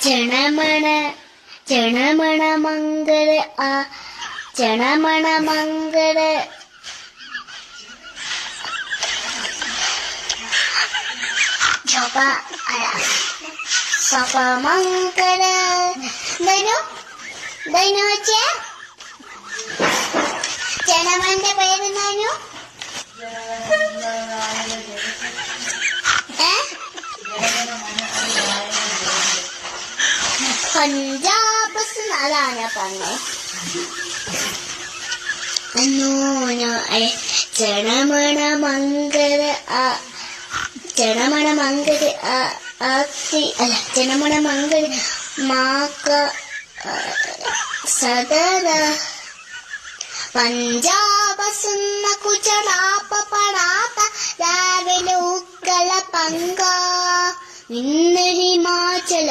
ചണമണ ചണമണ മംഗള ആ ചണമണ മംഗള സപ മംഗള ദൈനു ദൈനു വെച്ചേ ചണമന്റെ പേര് ദൈനു പഞ്ചാബ് അതാണ് ഞാൻ പറഞ്ഞത്. ചണമണ മംഗള ചണമണ മംഗള അല്ല ചണമണ മംഗള മാക്ക സദര പഞ്ചാബ് സുന്ന കുചടാപ്പ പടാത്ത രാവിലെ ഉക്കല പങ്ക ഇന്ന് ഹിമാചല